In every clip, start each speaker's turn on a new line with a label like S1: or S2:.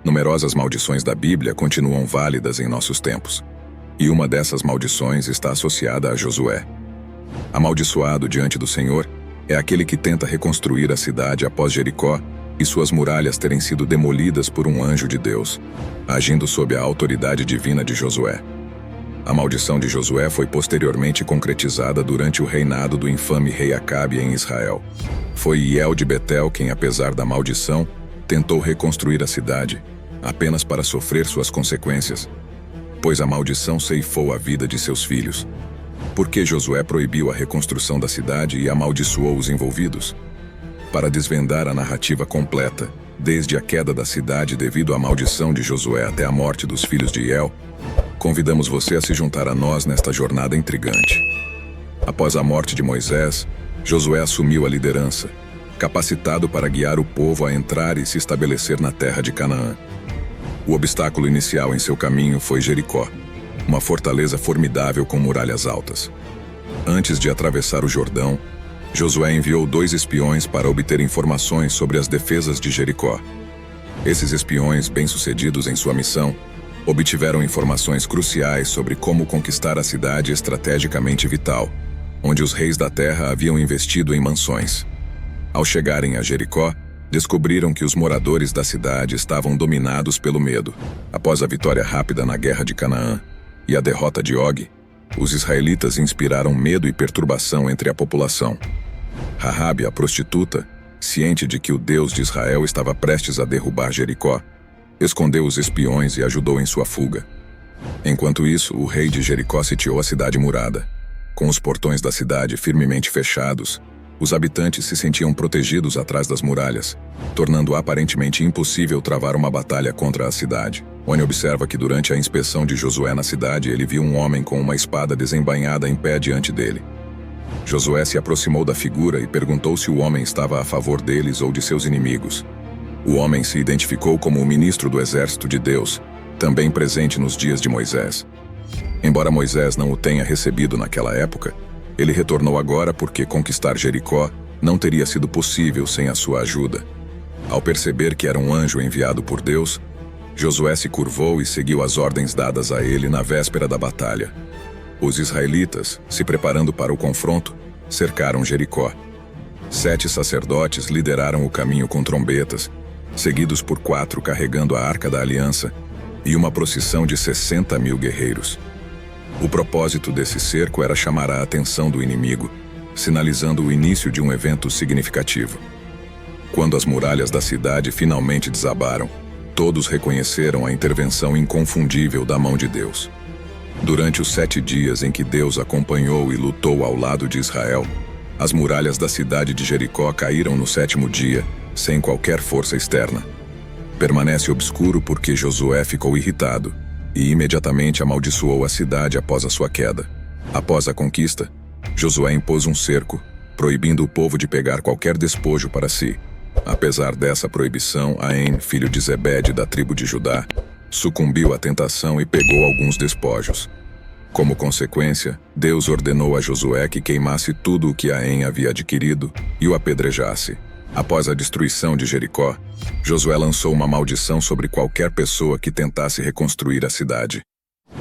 S1: Numerosas maldições da Bíblia continuam válidas em nossos tempos. E uma dessas maldições está associada a Josué. Amaldiçoado diante do Senhor é aquele que tenta reconstruir a cidade após Jericó e suas muralhas terem sido demolidas por um anjo de Deus, agindo sob a autoridade divina de Josué. A maldição de Josué foi posteriormente concretizada durante o reinado do infame rei Acabe em Israel. Foi Hiel de Betel quem, apesar da maldição, tentou reconstruir a cidade, apenas para sofrer suas consequências, pois a maldição ceifou a vida de seus filhos. Por que Josué proibiu a reconstrução da cidade e amaldiçoou os envolvidos? Para desvendar a narrativa completa, desde a queda da cidade devido à maldição de Josué até a morte dos filhos de Hiel, convidamos você a se juntar a nós nesta jornada intrigante. Após a morte de Moisés, Josué assumiu a liderança, capacitado para guiar o povo a entrar e se estabelecer na terra de Canaã. O obstáculo inicial em seu caminho foi Jericó, uma fortaleza formidável com muralhas altas. Antes de atravessar o Jordão, Josué enviou 2 espiões para obter informações sobre as defesas de Jericó. Esses espiões, bem-sucedidos em sua missão, obtiveram informações cruciais sobre como conquistar a cidade estrategicamente vital, onde os reis da terra haviam investido em mansões. Ao chegarem a Jericó, descobriram que os moradores da cidade estavam dominados pelo medo. Após a vitória rápida na guerra de Canaã e a derrota de Og, os israelitas inspiraram medo e perturbação entre a população. Rahabe, a prostituta, ciente de que o Deus de Israel estava prestes a derrubar Jericó, escondeu os espiões e ajudou em sua fuga. Enquanto isso, o rei de Jericó sitiou a cidade murada. Com os portões da cidade firmemente fechados, os habitantes se sentiam protegidos atrás das muralhas, tornando aparentemente impossível travar uma batalha contra a cidade. Oni observa que durante a inspeção de Josué na cidade, ele viu um homem com uma espada desembainhada em pé diante dele. Josué se aproximou da figura e perguntou se o homem estava a favor deles ou de seus inimigos. O homem se identificou como o ministro do exército de Deus, também presente nos dias de Moisés. Embora Moisés não o tenha recebido naquela época, ele retornou agora porque conquistar Jericó não teria sido possível sem a sua ajuda. Ao perceber que era um anjo enviado por Deus, Josué se curvou e seguiu as ordens dadas a ele na véspera da batalha. Os israelitas, se preparando para o confronto, cercaram Jericó. 7 sacerdotes lideraram o caminho com trombetas, seguidos por 4 carregando a Arca da Aliança e uma procissão de 60.000 guerreiros. O propósito desse cerco era chamar a atenção do inimigo, sinalizando o início de um evento significativo. Quando as muralhas da cidade finalmente desabaram, todos reconheceram a intervenção inconfundível da mão de Deus. Durante os 7 dias em que Deus acompanhou e lutou ao lado de Israel, as muralhas da cidade de Jericó caíram no 7º dia, sem qualquer força externa. Permanece obscuro porque Josué ficou irritado e imediatamente amaldiçoou a cidade após a sua queda. Após a conquista, Josué impôs um cerco, proibindo o povo de pegar qualquer despojo para si. Apesar dessa proibição, Aen, filho de Zebede da tribo de Judá, sucumbiu à tentação e pegou alguns despojos. Como consequência, Deus ordenou a Josué que queimasse tudo o que Aen havia adquirido e o apedrejasse. Após a destruição de Jericó, Josué lançou uma maldição sobre qualquer pessoa que tentasse reconstruir a cidade.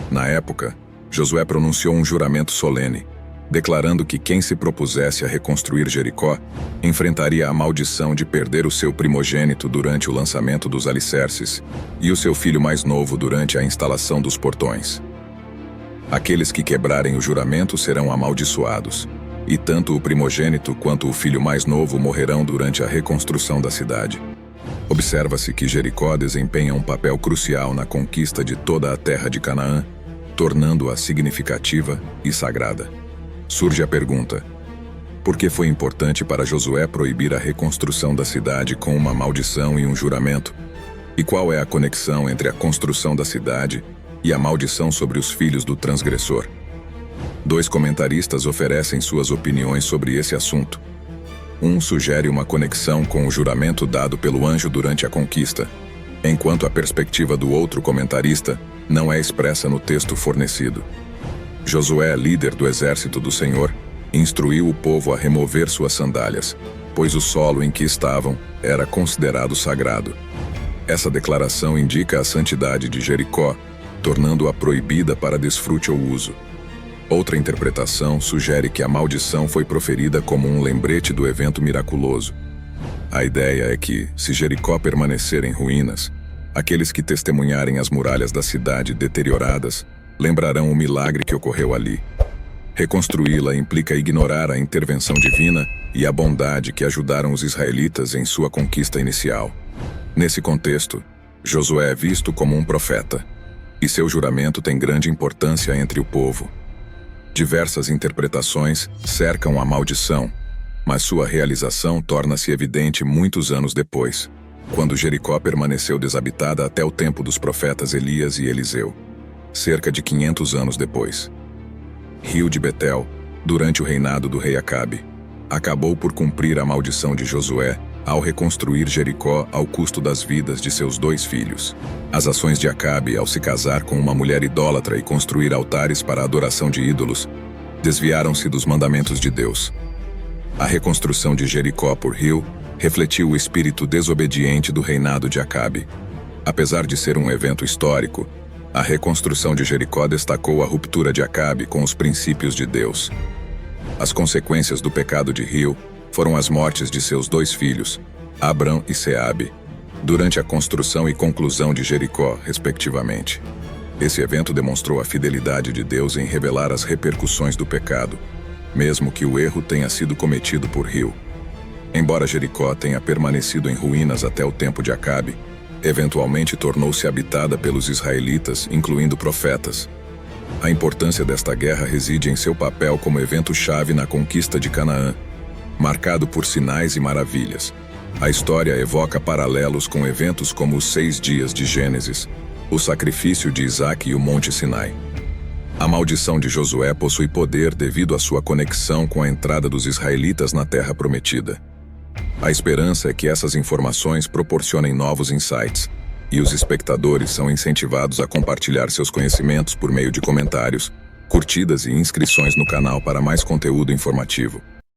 S1: Na época, Josué pronunciou um juramento solene, declarando que quem se propusesse a reconstruir Jericó enfrentaria a maldição de perder o seu primogênito durante o lançamento dos alicerces e o seu filho mais novo durante a instalação dos portões. Aqueles que quebrarem o juramento serão amaldiçoados, e tanto o primogênito quanto o filho mais novo morrerão durante a reconstrução da cidade. Observa-se que Jericó desempenha um papel crucial na conquista de toda a terra de Canaã, tornando-a significativa e sagrada. Surge a pergunta: por que foi importante para Josué proibir a reconstrução da cidade com uma maldição e um juramento? E qual é a conexão entre a construção da cidade e a maldição sobre os filhos do transgressor? 2 comentaristas oferecem suas opiniões sobre esse assunto. Um sugere uma conexão com o juramento dado pelo anjo durante a conquista, enquanto a perspectiva do outro comentarista não é expressa no texto fornecido. Josué, líder do exército do Senhor, instruiu o povo a remover suas sandálias, pois o solo em que estavam era considerado sagrado. Essa declaração indica a santidade de Jericó, tornando-a proibida para desfrute ou uso. Outra interpretação sugere que a maldição foi proferida como um lembrete do evento miraculoso. A ideia é que, se Jericó permanecer em ruínas, aqueles que testemunharem as muralhas da cidade deterioradas lembrarão o milagre que ocorreu ali. Reconstruí-la implica ignorar a intervenção divina e a bondade que ajudaram os israelitas em sua conquista inicial. Nesse contexto, Josué é visto como um profeta, e seu juramento tem grande importância entre o povo. Diversas interpretações cercam a maldição, mas sua realização torna-se evidente muitos anos depois, quando Jericó permaneceu desabitada até o tempo dos profetas Elias e Eliseu, cerca de 500 anos depois. Rio de Betel, durante o reinado do rei Acabe, acabou por cumprir a maldição de Josué ao reconstruir Jericó ao custo das vidas de seus 2 filhos. As ações de Acabe ao se casar com uma mulher idólatra e construir altares para a adoração de ídolos desviaram-se dos mandamentos de Deus. A reconstrução de Jericó por Rio refletiu o espírito desobediente do reinado de Acabe. Apesar de ser um evento histórico, a reconstrução de Jericó destacou a ruptura de Acabe com os princípios de Deus. As consequências do pecado de Rio foram as mortes de seus 2 filhos, Abrão e Seabe, durante a construção e conclusão de Jericó, respectivamente. Esse evento demonstrou a fidelidade de Deus em revelar as repercussões do pecado, mesmo que o erro tenha sido cometido por Rio. Embora Jericó tenha permanecido em ruínas até o tempo de Acabe, eventualmente tornou-se habitada pelos israelitas, incluindo profetas. A importância desta guerra reside em seu papel como evento-chave na conquista de Canaã, marcado por sinais e maravilhas. A história evoca paralelos com eventos como os 6 dias de Gênesis, o sacrifício de Isaque e o Monte Sinai. A maldição de Josué possui poder devido à sua conexão com a entrada dos israelitas na Terra Prometida. A esperança é que essas informações proporcionem novos insights, e os espectadores são incentivados a compartilhar seus conhecimentos por meio de comentários, curtidas e inscrições no canal para mais conteúdo informativo.